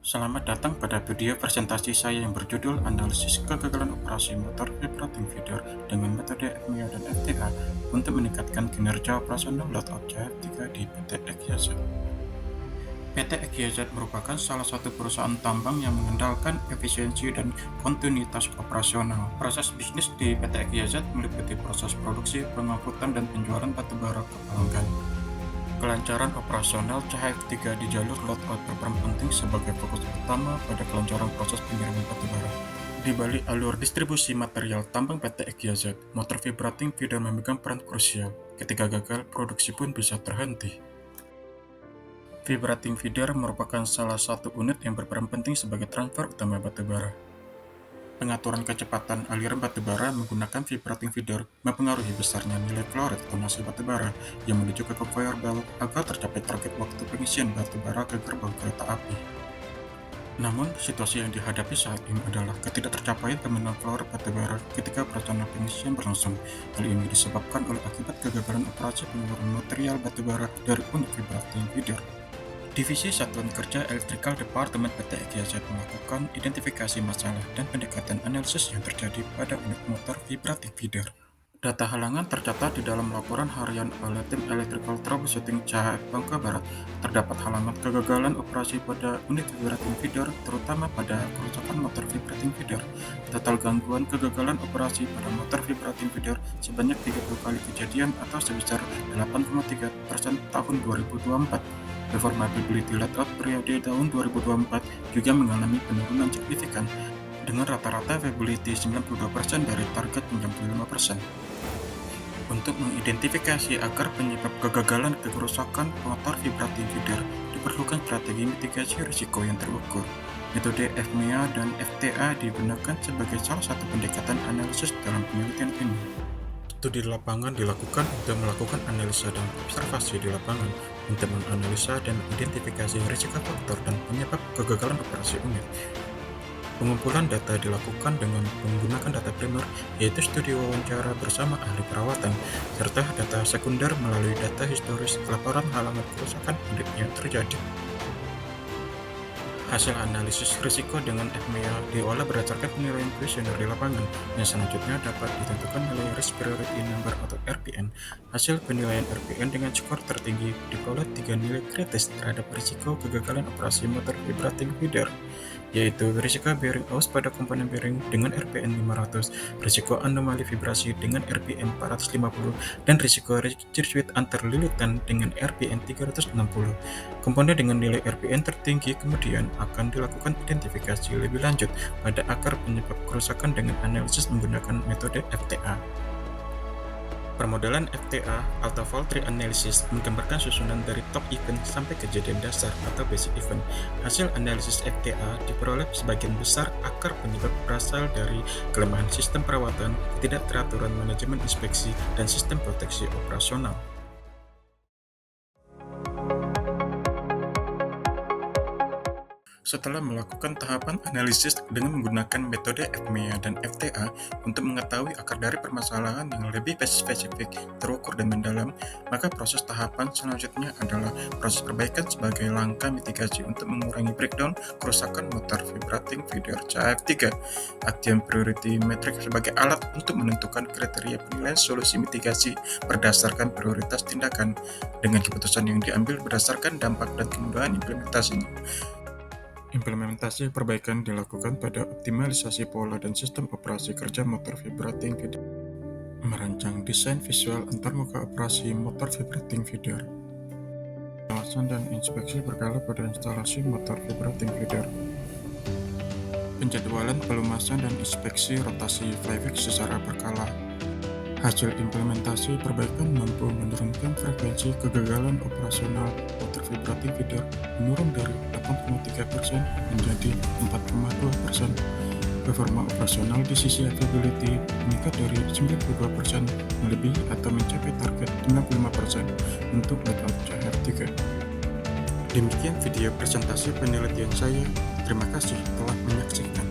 Selamat datang pada video presentasi saya yang berjudul Analisis Kegagalan Operasi Motor Vibrating Feeder dengan metode FMEA dan FTA untuk meningkatkan kinerja operasional loadout CHF3 di PT EKYZ. PT EKYZ merupakan salah satu perusahaan tambang yang mengandalkan efisiensi dan kontinuitas operasional. Proses bisnis di PT EKYZ meliputi proses produksi, pengangkutan, dan penjualan batubara ke pelanggan. Kelancaran operasional CHF3 di jalur loadout berperan penting sebagai fokus utama pada kelancaran proses pengiriman batubara. Di balik alur distribusi material tambang PT EKYZ, motor vibrating feeder memegang peran krusial. Ketika gagal, produksi pun bisa terhenti. Vibrating feeder merupakan salah satu unit yang berperan penting sebagai transfer utama batubara. Pengaturan kecepatan aliran batubara menggunakan vibrating feeder mempengaruhi besarnya nilai klorid tonase batubara yang menuju ke conveyor belt agar tercapai target waktu pengisian batubara ke gerbang kereta api. Namun, situasi yang dihadapi saat ini adalah ketidaktercapaian pemenuhan klorid batubara ketika operasional pengisian berlangsung. Hal ini disebabkan oleh akibat kegagalan operasi pengeluaran material batubara dari unit vibrating feeder. Divisi Satuan Kerja Electrical Department PT EKYZ melakukan identifikasi masalah dan pendekatan analisis yang terjadi pada unit motor vibrating feeder. Data halangan tercatat di dalam laporan harian oleh tim Electrical Troubleshooting CHF Bangka Barat. Terdapat halangan kegagalan operasi pada unit vibrating feeder, terutama pada kerusakan motor vibrating feeder. Total gangguan kegagalan operasi pada motor vibrating feeder sebanyak 30 kali kejadian atau sebesar 8,3% tahun 2024. Performability loadout periode tahun 2024 juga mengalami penurunan signifikan, dengan rata-rata viability 92% dari target 95%. Untuk mengidentifikasi akar penyebab kegagalan kerusakan motor vibrating feeder, diperlukan strategi mitigasi risiko yang terukur. Metode FMEA dan FTA digunakan sebagai salah satu pendekatan analisis dalam penelitian ini. Studi lapangan dilakukan untuk melakukan analisa dan observasi di lapangan untuk menganalisa dan identifikasi risiko faktor dan penyebab kegagalan operasi unit. Pengumpulan data dilakukan dengan menggunakan data primer, yaitu studi wawancara bersama ahli perawatan, serta data sekunder melalui data historis laporan halangan kerusakan unit yang terjadi. Hasil analisis risiko dengan FMEA diolah berdasarkan penilaian kuesioner di lapangan, yang selanjutnya dapat ditentukan nilai Risk Priority Number atau RPN. Hasil penilaian RPN dengan skor tertinggi diperoleh 3 nilai kritis terhadap risiko kegagalan operasi motor vibrating feeder, yaitu risiko bearing aus pada komponen bearing dengan RPN 500, risiko anomali vibrasi dengan RPN 450, dan risiko circuit antar lilitan dengan RPN 360. Komponen dengan nilai RPN tertinggi kemudian akan dilakukan identifikasi lebih lanjut pada akar penyebab kerusakan dengan analisis menggunakan metode FTA. Permodelan FTA atau Fault Tree Analysis menggambarkan susunan dari top event sampai kejadian dasar atau basic event. Hasil analisis FTA diperoleh sebagian besar akar penyebab berasal dari kelemahan sistem perawatan, ketidakteraturan manajemen inspeksi, dan sistem proteksi operasional. Setelah melakukan tahapan analisis dengan menggunakan metode FMEA dan FTA untuk mengetahui akar dari permasalahan yang lebih spesifik, terukur, dan mendalam, maka proses tahapan selanjutnya adalah proses perbaikan sebagai langkah mitigasi untuk mengurangi breakdown kerusakan motor vibrating feeder CHF3. Action Priority Metric sebagai alat untuk menentukan kriteria penilaian solusi mitigasi berdasarkan prioritas tindakan, dengan keputusan yang diambil berdasarkan dampak dan kemudahan implementasinya. Implementasi perbaikan dilakukan pada optimalisasi pola dan sistem operasi kerja motor vibrating feeder. Merancang desain visual antarmuka operasi motor vibrating feeder. Pengawasan dan inspeksi berkala pada instalasi motor vibrating feeder. Penjadwalan pelumasan dan inspeksi rotasi flywheel secara berkala. Hasil implementasi perbaikan mampu menurunkan frekuensi kegagalan operasional motor vibrating feeder menurun dari 8,3% menjadi 4,2%. Performa operasional di sisi availability meningkat dari 92% melebihi atau mencapai target 95% untuk loadout CHF3. Demikian video presentasi penelitian saya. Terima kasih telah menyaksikan.